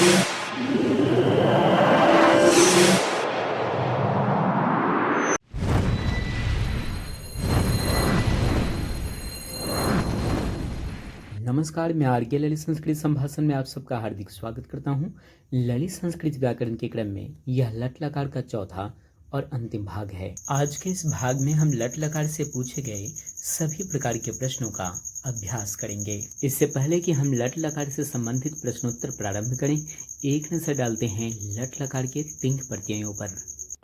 नमस्कार, मैं आर के ललित संस्कृत संभाषण में आप सबका हार्दिक स्वागत करता हूं। ललित संस्कृत व्याकरण के क्रम में यह लट लकार का चौथा और अंतिम भाग है। आज के इस भाग में हम लट लकार से पूछे गए सभी प्रकार के प्रश्नों का अभ्यास करेंगे। इससे पहले कि हम लट लकार से संबंधित प्रश्नोत्तर प्रारंभ करें, एक नजर डालते हैं लट लकार के तिंग प्रत्ययों पर।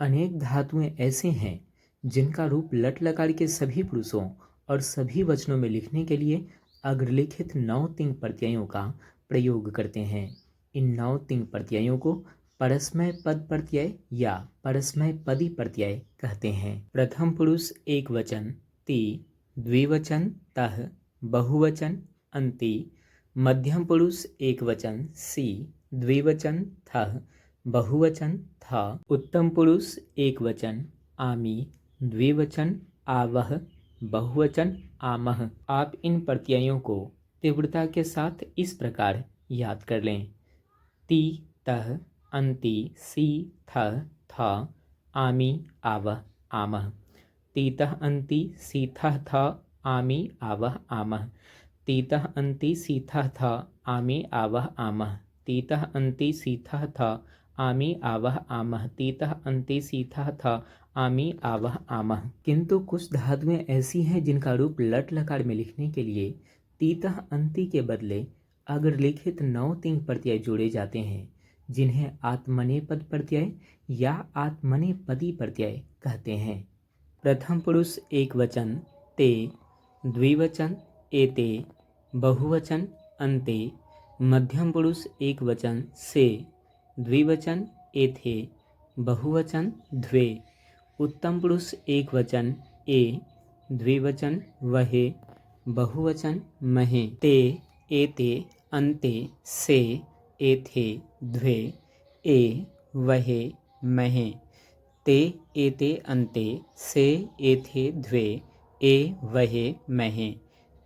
अनेक धातुएं ऐसे हैं जिनका रूप लट लकार के सभी पुरुषों और सभी वचनों में लिखने के लिए अग्रलिखित 9 तिंग प्रत्ययों का प्रयोग करते हैं। इन 9 तिंग प्रत्ययों को परस्मय पद प्रत्यय या परस्मय पदी प्रत्यय कहते हैं। प्रथम पुरुष एक वचन ति, द्विवचन तह, बहुवचन अंति, मध्यम पुरुष एक वचन सी, द्विवचन थह, बहुवचन था, उत्तम पुरुष एक वचन आमी, द्विवचन आवह, बहुवचन आमह। आप इन प्रत्ययों को तीव्रता के साथ इस प्रकार याद कर लें। ति, तह, अंति, सी, थह, था, आमी, आवह, आमह। तीतः अंति सीथः था, आमी, आवह, आमह। तीतः अंति सीथः था, आमी, आवह, आमह। तीतः अंति सीथः था, आमी, आवह, आमह। तीतः अंति सीथः था, आमी, आवह, आमह। किंतु कुछ धातुएं ऐसी हैं जिनका रूप लट लकार में लिखने के लिए तीतः अंति के बदले अग्रलिखित 9 तिंग प्रत्यय जोड़े जाते हैं, जिन्हें आत्मनेपद प्रत्यय या आत्मनेपदी प्रत्यय कहते हैं। प्रथम पुरुष एक वचन ते, द्विवचन एते, बहुवचन अन्ते, मध्यम पुरुष एक वचन से, द्विवचन एथे, बहुवचन द्वे, उत्तम पुरुष एक वचन ए, द्विवचन वहे, बहुवचन महे। ते, एते, अन्ते, से, एथे, द्वे, ए, वहे, महे। ते, एते, अन्ते, से, एथे, द्वे, ए, वहे, महे।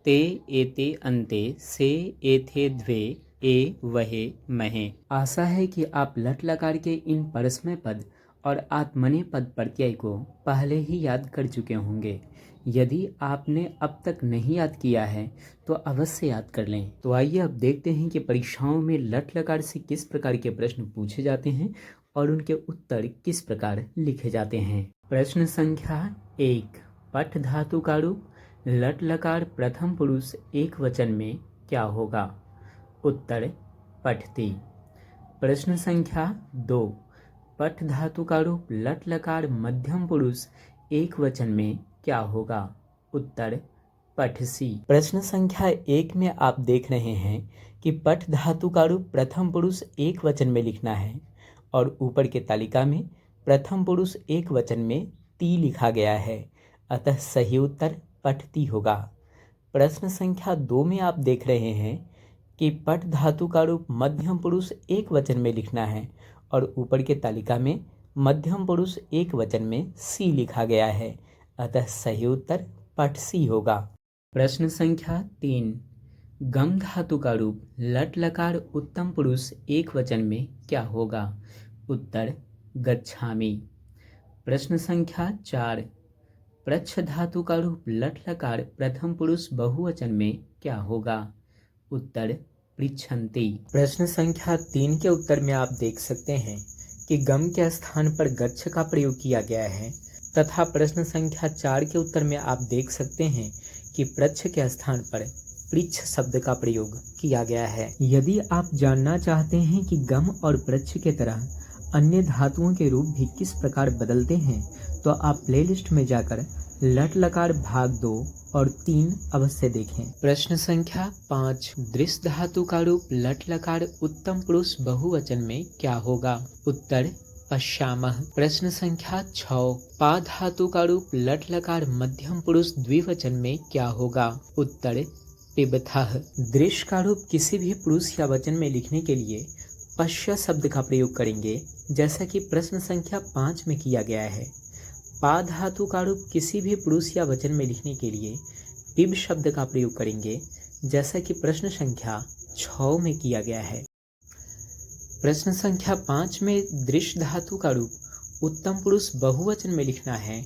ते, एते, अन्ते, से, एथे, द्वे, ए, वहे, महे। आशा है कि आप लट लकार के इन परस्मय पद और आत्मनेपद प्रत्यय को पहले ही याद कर चुके होंगे। यदि आपने अब तक नहीं याद किया है तो अवश्य याद कर लें। तो आइए अब देखते हैं कि परीक्षाओं में लट लकार से किस प्रकार के प्रश्न पूछे जाते हैं और उनके उत्तर किस प्रकार लिखे जाते हैं। प्रश्न संख्या 1, पठ धातु का रूप लट लकार प्रथम पुरुष एक वचन में क्या होगा? उत्तर पठती। प्रश्न संख्या 2, पठ धातु का रूप लट लकार मध्यम पुरुष एक वचन में क्या होगा? उत्तर पठसी। प्रश्न संख्या 1 में आप देख रहे हैं कि पठ धातु का रूप प्रथम पुरुष एक वचन में लिखना है और ऊपर के तालिका में प्रथम पुरुष एक वचन में ती लिखा गया है, अतः सही उत्तर पठती होगा। प्रश्न संख्या 2 में आप देख रहे हैं कि पठ धातु का रूप मध्यम पुरुष एक वचन में लिखना है और ऊपर के तालिका में मध्यम पुरुष एक वचन में सी लिखा गया है, अतः सही उत्तर पठसी होगा। प्रश्न संख्या 3, गम धातु का रूप लट लकार उत्तम पुरुष एक वचन में क्या होगा? उत्तर गच्छामि। प्रश्न संख्या 4, प्रच्छ धातु का रूप लट लकार प्रथम पुरुष बहुवचन में क्या होगा? उत्तर पृच्छन्ति। प्रश्न संख्या 3 के उत्तर में आप देख सकते हैं कि गम के स्थान पर गच्छ का प्रयोग किया गया है तथा प्रश्न संख्या 4 के उत्तर में आप देख सकते हैं कि प्रच्छ के स्थान पर पृच्छ शब्द का प्रयोग किया गया है। यदि आप जानना चाहते हैं कि गम और पृच्छ के तरह अन्य धातुओं के रूप भी किस प्रकार बदलते हैं तो आप प्लेलिस्ट में जाकर लट लकार भाग 2 और 3 अवश्य देखें। प्रश्न संख्या 5, दृश्य धातु का रूप लट लकार उत्तम पुरुष बहुवचन में क्या होगा? उत्तर पश्यामः। प्रश्न संख्या 6, पा धातु का रूप लट लकार मध्यम पुरुष द्विवचन में क्या होगा? उत्तर पिबथः। दृश्य का रूप किसी भी पुरुष या वचन में लिखने के लिए पश्य शब्द का प्रयोग करेंगे, जैसा कि प्रश्न संख्या 5 में किया गया है। पा धातु का रूप किसी भी पुरुष या वचन में लिखने के लिए पिब शब्द का प्रयोग करेंगे, जैसा कि प्रश्न संख्या 6 में किया गया है। प्रश्न संख्या 5 में दृश्य धातु का रूप उत्तम पुरुष बहुवचन में लिखना है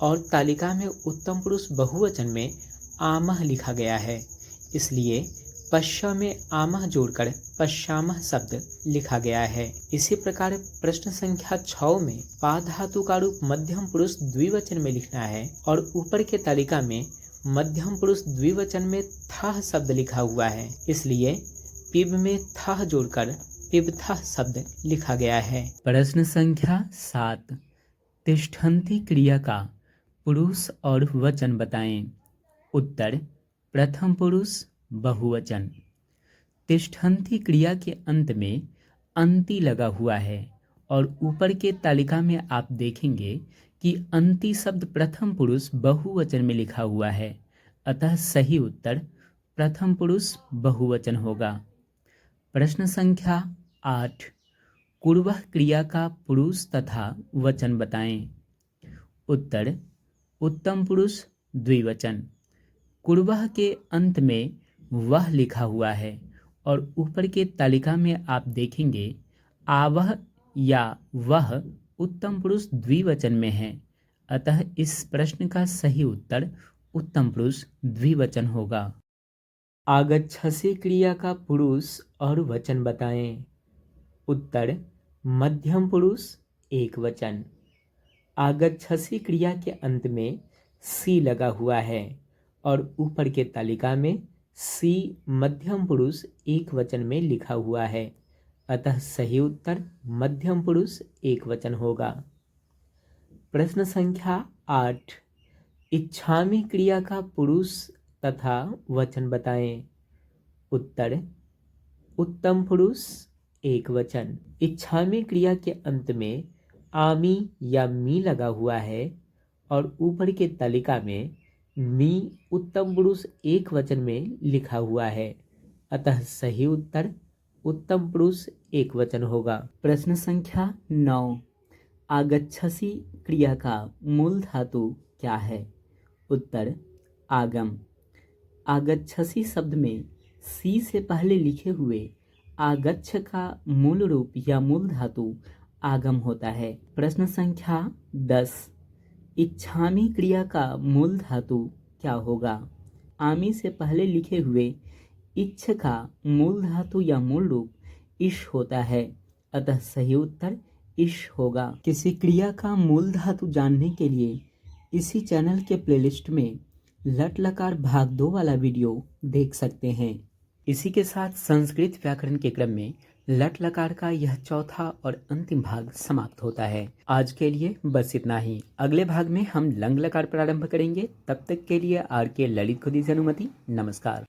और तालिका में उत्तम पुरुष बहुवचन में आमः लिखा गया है, इसलिए पश्च में आमः जोड़कर पश्चामः शब्द लिखा गया है। इसी प्रकार प्रश्न संख्या 6 में पा धातु का रूप मध्यम पुरुष द्विवचन में लिखना है और ऊपर के तालिका में मध्यम पुरुष द्विवचन में थः शब्द लिखा हुआ है, इसलिए पिब में थः जोड़कर पिबथः शब्द लिखा गया है। प्रश्न संख्या 7 तिष्ठन्ति क्रिया का पुरुष और वचन बताएं। उत्तर प्रथम पुरुष बहुवचन। तिष्ठन्ति क्रिया के अंत में अंति लगा हुआ है और ऊपर के तालिका में आप देखेंगे कि अंति शब्द प्रथम पुरुष बहुवचन में लिखा हुआ है, अतः सही उत्तर प्रथम पुरुष बहुवचन होगा। प्रश्न संख्या 8 कुर्वः क्रिया का पुरुष तथा वचन बताएं। उत्तर उत्तम पुरुष द्विवचन। कुर्वः के अंत में वह लिखा हुआ है और ऊपर के तालिका में आप देखेंगे आवह या वह उत्तम पुरुष द्विवचन में है, अतः इस प्रश्न का सही उत्तर उत्तम पुरुष द्विवचन होगा। आगच्छसि क्रिया का पुरुष और वचन बताएं। उत्तर मध्यम पुरुष एकवचन। आगच्छसि क्रिया के अंत में सी लगा हुआ है और ऊपर के तालिका में सी मध्यम पुरुष एकवचन में लिखा हुआ है, अतः सही उत्तर मध्यम पुरुष एकवचन होगा। प्रश्न संख्या 8 इच्छामि क्रिया का पुरुष तथा वचन बताएं। उत्तर उत्तम पुरुष एकवचन। इच्छामि क्रिया के अंत में आमी या मी लगा हुआ है और ऊपर के तालिका में मी उत्तम पुरुष एकवचन में लिखा हुआ है, अतः सही उत्तर उत्तम पुरुष एकवचन होगा। प्रश्न संख्या 9 आगच्छसि क्रिया का मूल धातु क्या है। उत्तर आगम। आगच्छसि शब्द में सी से पहले लिखे हुए आगच्छ का मूल रूप या मूल धातु आगम होता है। प्रश्न संख्या 10 इच्छामि क्रिया का मूल धातु क्या होगा। आमी से पहले लिखे हुए इच्छ का मूल धातु या मूल रूप इश होता है, अतः सही उत्तर इश होगा। किसी क्रिया का मूल धातु जानने के लिए इसी चैनल के प्लेलिस्ट में लट लकार भाग 2 वाला वीडियो देख सकते हैं। इसी के साथ संस्कृत व्याकरण के क्रम में लट लकार का यह चौथा और अंतिम भाग समाप्त होता है। आज के लिए बस इतना ही। अगले भाग में हम लंग लकार प्रारंभ करेंगे। तब तक के लिए आर के ललित को दीजिए अनुमति। नमस्कार।